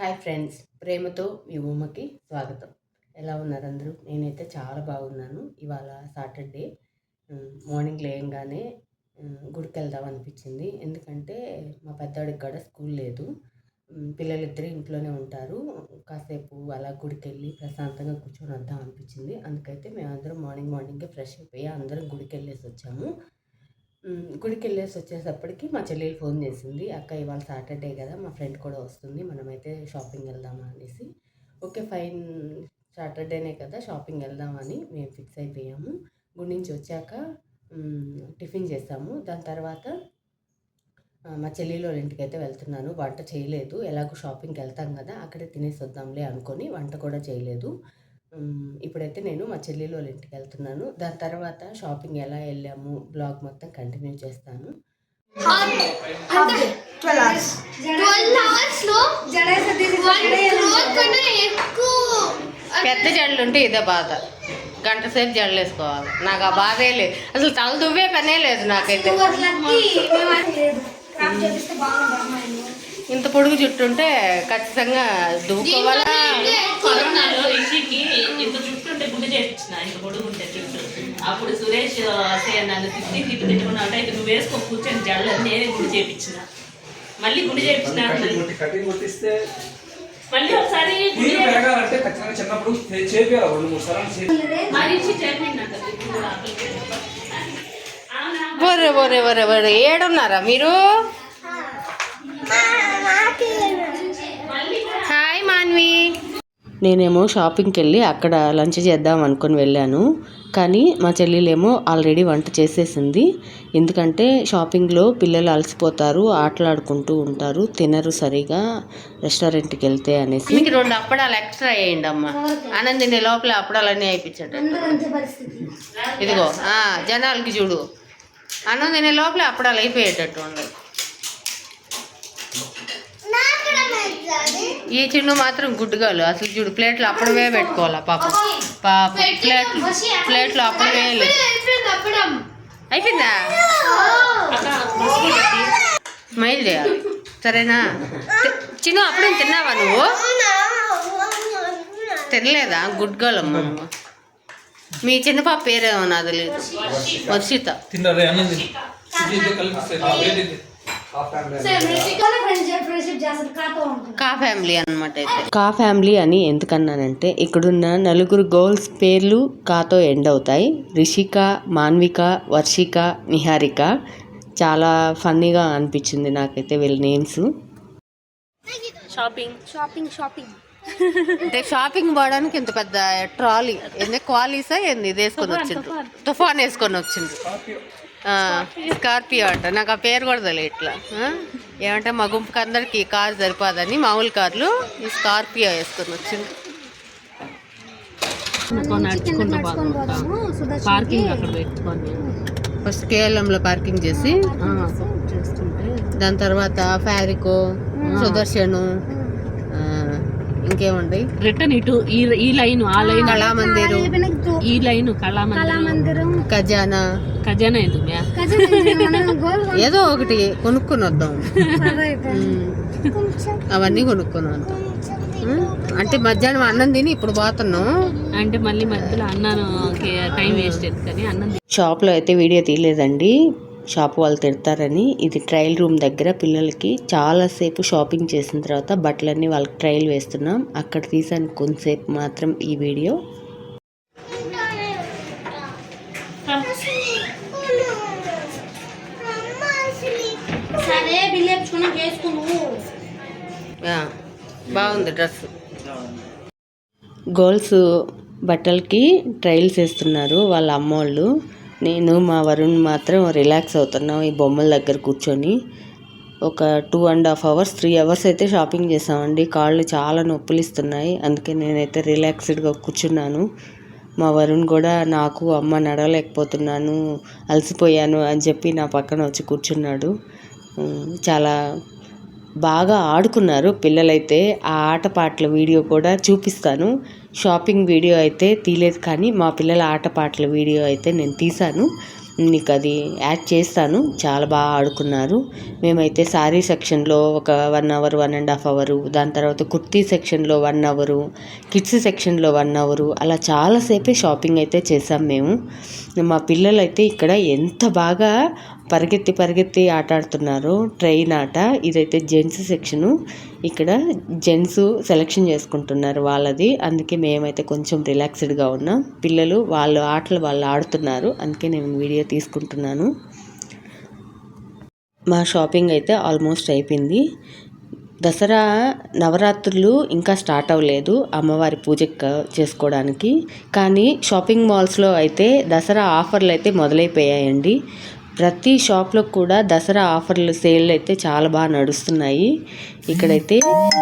Hi friends, ప్రేమతో మీ ఉమ్మకి స్వాగతం. ఎలా ఉన్నారు అందరూ? నేనైతే చాలా బాగున్నాను. ఇవాళ సాటర్డే మార్నింగ్ లేయంగానే గుడికి వెళ్దాం అనిపించింది. ఎందుకంటే మా పెద్దవాడికి కూడా స్కూల్ లేదు. పిల్లలిద్దరూ ఇంట్లోనే ఉంటారు. కాసేపు అలా గుడికి వెళ్ళి ప్రశాంతంగా కూర్చొని వద్దాం అనిపించింది. అందుకైతే మేమందరం మార్నింగే ఫ్రెష్ అయిపోయి అందరం గుడికి వెళ్ళేసి వచ్చాము. గుడికి వెళ్ళేసి వచ్చేటప్పటికి మా చెల్లెలు ఫోన్ చేసింది. అక్క ఇవాళ సాటర్డే కదా, మా ఫ్రెండ్ కూడా వస్తుంది, మనమైతే షాపింగ్ వెళ్దామా అనేసి. ఓకే ఫైన్, సాటర్డేనే కదా షాపింగ్ వెళ్దామని మేము ఫిక్స్ అయిపోయాము. గుడి నుంచి వచ్చాక టిఫిన్ చేస్తాము. దాని తర్వాత మా చెల్లెలు ఇంటికి అయితే వెళ్తున్నాను. వంట చేయలేదు, ఎలాగో షాపింగ్కి వెళ్తాం కదా అక్కడే తినేసి వద్దాంలే అనుకొని వంట కూడా చేయలేదు. ఇప్పుడైతే నేను మా చెల్లెలు వాళ్ళ ఇంటికి వెళ్తున్నాను. దాని తర్వాత షాపింగ్ ఎలా వెళ్ళాము బ్లాగ్ మొత్తం కంటిన్యూ చేస్తాను. పెద్ద జడలు ఉంటే ఇదే బాధ, గంట సేపు జడలు వేసుకోవాలి. నాకు ఆ బాధే లేదు, అసలు తల దువ్వే పనే లేదు నాకైతే. ఇంత పొడుగు జుట్టు ఉంటే ఖచ్చితంగా దువ్వుకోవాలా. కరోనాలో ఇంటికి ఇంత జుట్టు ఉంటే గుండె చేయించిన, ఇంత పొడుగు ఉంటే జుట్టు. అప్పుడు సురేష్ నన్ను తిట్టుకున్నా అంటే అయితే నువ్వు వేసుకో కూర్చొని జడలు నేనే గుండె చేయించిన. మళ్ళీ గుండె చేయించిన మళ్ళీ ఒకసారి ఏడున్నారా మీరు? హాయ్ మాన్వి. నేనేమో షాపింగ్కి వెళ్ళి అక్కడ లంచ్ చేద్దాం అనుకొని వెళ్ళాను. కానీ మా చెల్లెలేమో ఆల్రెడీ వంట చేసేసింది. ఎందుకంటే షాపింగ్లో పిల్లలు అలసిపోతారు, ఆటలాడుకుంటూ ఉంటారు, తినరు సరిగా రెస్టారెంట్కి వెళ్తే అనేసి. మీకు 2 అప్పడాలు ఎక్స్ట్రా వేయండి అమ్మ. ఆనందిని లోపల అప్పడాలన్నీ అయిపించట. ఇదిగో జనాలకి చూడు, ఆనందిని లోపల అప్పడాలు అయిపోయేటట్టు ఉండదు. ఈ చిన్ను మాత్రం గుడ్డుగాలు అసలు చూడు, ప్లేట్లో అప్పడమే పెట్టుకోవాలా పాపం. ప్లేట్లో అప్పడమే లేదు. అయిపోయిందా? స్మైల్ చేయాలి సరేనా? చిన్ను అప్పుడే తిన్నావా నువ్వు? తినలేదా? గుడ్ గర్ల్ అమ్మ నువ్వు. మీ చిన్న పాప పేరేమో నాది లేదు, వర్షిత. కా ఫ్యామిలీ అనమాట. అయితే కా ఫ్యామిలీ అని ఎందుకన్నానంటే ఇక్కడున్న 4 గర్ల్స్ పేర్లు కాతో ఎండ్ అవుతాయి. రిషిక, మాన్విక, వర్షిక, నిహారిక. చాలా ఫన్నీగా అనిపించింది నాకైతే వీళ్ళ నేమ్స్. అంటే షాపింగ్ పోవడానికి ఇంత పెద్ద ట్రాలీ ఏంది, క్వాలీసా ఏంది ఇది వేసుకొని వచ్చింది, తుఫాన్ వేసుకొని వచ్చింది. స్కార్పియో అంట, నాకు ఆ పేరు కూడా తెలియదు. ఇట్లా ఏమంటే మా గుంపుకి అందరికి కారు సరిపోదని మామూలు కార్లు ఈ స్కార్పియో వేసుకొని వచ్చింది. ఫస్ట్ కేఎల్ఎంలో పార్కింగ్ చేసి దాని తర్వాత ఫ్యారికో, సుదర్శను, ఇంకేముంటాయి రిటర్న్ ఇటు ఈ లైన్ ఆ లైన్ కళామందిరు, ఈ లైన్ కళామందిరం, ఖజానా ఏదో ఒకటి కొనుక్కొని వద్దాం. అవన్నీ కొనుక్కొని వద్దాం. అంటే మధ్యాహ్నం అన్నం తిని ఇప్పుడు పోతున్నాం అంటే మళ్ళీ మధ్యలో అన్నాను టైం వేస్ట్ కానీ అన్నం. షాప్లో అయితే వీడియో తీయలేదండి, షాప్ వాళ్ళు తిడతారని. ఇది ట్రయల్ రూమ్ దగ్గర పిల్లలకి చాలాసేపు షాపింగ్ చేసిన తర్వాత బట్టలన్నీ వాళ్ళకి ట్రయల్ వేస్తున్నాం. అక్కడ తీసాను కొంతసేపు మాత్రం ఈ వీడియో. బాగుంది డ్రెస్. గర్ల్స్ బట్టలకి ట్రయల్స్ వేస్తున్నారు వాళ్ళ అమ్మోళ్ళు. నేను మా వరుణ్ మాత్రం రిలాక్స్ అవుతున్నాం ఈ బొమ్మల దగ్గర కూర్చొని. ఒక 2.5 hours 3 hours అయితే షాపింగ్ చేసామండి. కాళ్ళు చాలా నొప్పులు ఇస్తున్నాయి, అందుకే నేనైతే రిలాక్స్డ్గా కూర్చున్నాను. మా వరుణ్ కూడా నాకు అమ్మ నడవలేకపోతున్నాను, అలసిపోయాను అని చెప్పి నా పక్కన వచ్చి కూర్చున్నాడు. చాలా బాగా ఆడుకున్నారు పిల్లలైతే. ఆ ఆటపాటల వీడియో కూడా చూపిస్తాను. షాపింగ్ వీడియో అయితే తీయలేదు, కానీ మా పిల్లల ఆటపాటల వీడియో అయితే నేను తీశాను. నీకు అది యాడ్ చేస్తాను. చాలా బాగా ఆడుకున్నారు. మేమైతే శారీ సెక్షన్లో ఒక 1 అవర్ 1.5 అవరు, దాని తర్వాత కుర్తీ సెక్షన్లో 1 అవరు, కిడ్స్ సెక్షన్లో 1 అవరు, అలా చాలాసేపే షాపింగ్ అయితే చేసాం మేము. మా పిల్లలు అయితే ఇక్కడ ఎంత బాగా పరిగెత్తి ఆట ఆడుతున్నారు. ట్రైన్ ఆట. ఇదైతే జెంట్స్ సెక్షను. ఇక్కడ జెంట్స్ సెలెక్షన్ చేసుకుంటున్నారు వాళ్ళది. అందుకే మేమైతే కొంచెం రిలాక్స్డ్గా ఉన్నాం. పిల్లలు వాళ్ళ ఆటలు వాళ్ళు ఆడుతున్నారు. అందుకే నేను వీడియో తీసుకుంటున్నాను. మా షాపింగ్ అయితే ఆల్మోస్ట్ అయిపోయింది. దసరా నవరాత్రులు ఇంకా స్టార్ట్ అవ్వలేదు అమ్మవారి పూజ చేసుకోవడానికి. కానీ షాపింగ్ మాల్స్లో అయితే దసరా ఆఫర్లు అయితే మొదలైపోయాయండి. ప్రతి షాప్లో కూడా దసరా ఆఫర్లు సేల్ అయితే చాలా బాగా నడుస్తున్నాయి. ఇక్కడైతే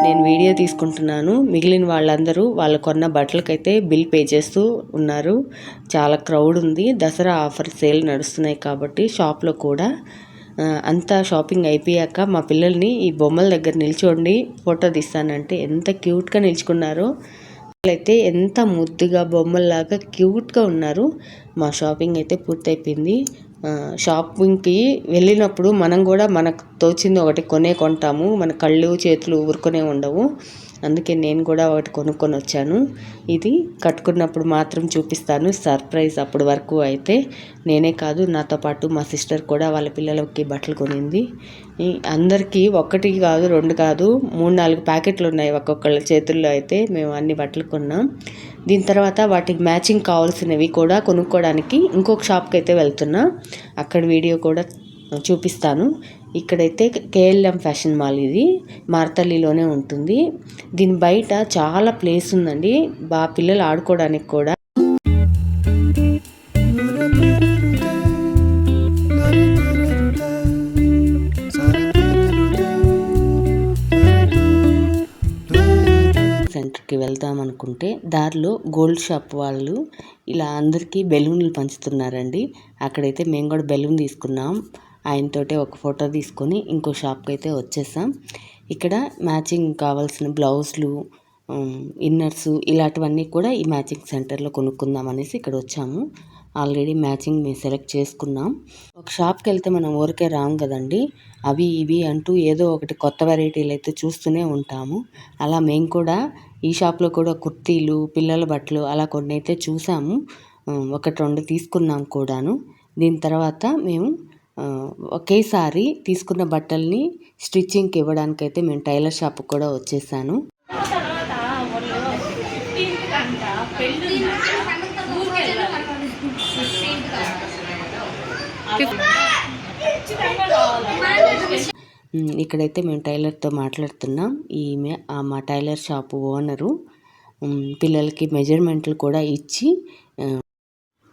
నేను వీడియో తీసుకుంటున్నాను. మిగిలిన వాళ్ళందరూ వాళ్ళు కొన్న బట్టలకైతే బిల్ పే చేస్తూ ఉన్నారు. చాలా క్రౌడ్ ఉంది. దసరా ఆఫర్ సేల్ నడుస్తున్నాయి కాబట్టి షాప్లో కూడా. అంతా షాపింగ్ అయిపోయాక మా పిల్లల్ని ఈ బొమ్మల దగ్గర నిల్చోండి ఫోటో తీస్తానంటే ఎంత క్యూట్గా నిల్చుకున్నారో. అయితే ఎంత ముద్దుగా బొమ్మల్లాగా క్యూట్గా ఉన్నారు. మా షాపింగ్ అయితే పూర్తయిపోయింది. షాపింగ్కి వెళ్ళినప్పుడు మనం కూడా మనకు తోచింది ఒకటి కొంటాము. మన కళ్ళు చేతులు ఊరుకునే ఉండవు. అందుకే నేను కూడా ఒకటి కొనుక్కొని వచ్చాను. ఇది కట్టుకున్నప్పుడు మాత్రం చూపిస్తాను. సర్ప్రైజ్. అప్పటి వరకు అయితే నేనే కాదు, నాతో పాటు మా సిస్టర్ కూడా వాళ్ళ పిల్లలకి బట్టలు కొనింది. అందరికీ 1 కాదు 2 కాదు 3-4 ప్యాకెట్లు ఉన్నాయి ఒక్కొక్కళ్ళ చేతుల్లో. అయితే మేము అన్ని బట్టలు కొన్నాం. దీని తర్వాత వాటికి మ్యాచింగ్ కావాల్సినవి కూడా కొనుక్కోవడానికి ఇంకొక షాప్కి అయితే వెళ్తున్నా. అక్కడ వీడియో కూడా చూపిస్తాను. ఇక్కడైతే కేఎల్ఎం ఫ్యాషన్ మాల్. ఇది మార్తల్లిలోనే ఉంటుంది. దీని బయట చాలా ప్లేస్ ఉందండి. పిల్లలు ఆడుకోవడానికి కూడా. సెంటర్కి వెళ్దాం అనుకుంటే దారిలో గోల్డ్ షాప్ వాళ్ళు ఇలా అందరికీ బెలూన్లు పంచుతున్నారండి. అక్కడైతే మేము కూడా బెలూన్ తీసుకున్నాం. ఆయనతోటే ఒక ఫోటో తీసుకొని ఇంకో షాప్కి అయితే వచ్చేసాం. ఇక్కడ మ్యాచింగ్ కావాల్సిన బ్లౌజులు, ఇన్నర్స్ ఇలాంటివన్నీ కూడా ఈ మ్యాచింగ్ సెంటర్లో కొనుక్కుందాం అనేసి ఇక్కడ వచ్చాము. ఆల్రెడీ మ్యాచింగ్ మేము సెలెక్ట్ చేసుకున్నాం. ఒక షాప్కి వెళ్తే మనం ఊరికే రాం కదండి. అవి ఇవి అంటూ ఏదో ఒకటి కొత్త వెరైటీలు అయితే చూస్తూనే ఉంటాము. అలా మేము కూడా ఈ షాప్లో కూడా కుర్తీలు, పిల్లల బట్టలు అలా కొన్ని అయితే చూసాము. 1-2 తీసుకున్నాం కూడాను. దీని తర్వాత మేము ఒకేసారి తీసుకున్న బట్టల్ని స్టిచ్చింగ్కి ఇవ్వడానికైతే మేము టైలర్ షాప్కి కూడా వచ్చేసాను. ఇక్కడైతే మేము టైలర్తో మాట్లాడుతున్నాం. ఈమె మా టైలర్ షాపు ఓనరు. పిల్లలకి మెజర్మెంట్లు కూడా ఇచ్చి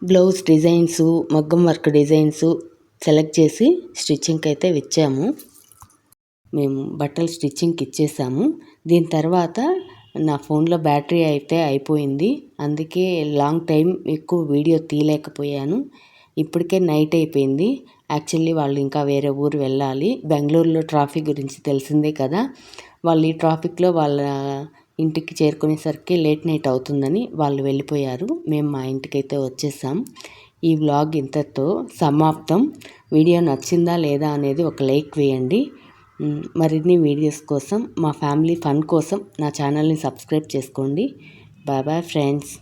బ్లౌజ్ డిజైన్స్, మగ్గం వర్క్ డిజైన్స్ సెలెక్ట్ చేసి స్టిచ్చింగ్కి అయితే ఇచ్చాము. మేము బట్టలు స్టిచ్చింగ్కి ఇచ్చేసాము. దీని తర్వాత నా ఫోన్లో బ్యాటరీ అయితే అయిపోయింది. అందుకే లాంగ్ టైం ఎక్కువ వీడియో తీయలేకపోయాను. ఇప్పటికే నైట్ అయిపోయింది. యాక్చువల్లీ వాళ్ళు ఇంకా వేరే ఊరు వెళ్ళాలి. బెంగళూరులో ట్రాఫిక్ గురించి తెలిసిందే కదా. వాళ్ళు ఈ ట్రాఫిక్లో వాళ్ళ ఇంటికి చేరుకునేసరికి లేట్ నైట్ అవుతుందని వాళ్ళు వెళ్ళిపోయారు. మేము మా ఇంటికైతే వచ్చేసాం. ఈ వ్లాగ్ ఇంతతో సమాప్తం. వీడియో నచ్చిందా లేదా అనేది ఒక లైక్ వేయండి. మరిన్ని వీడియోస్ కోసం, మా ఫ్యామిలీ ఫన్ కోసం నా ఛానల్ని సబ్స్క్రైబ్ చేసుకోండి. Bye bye friends.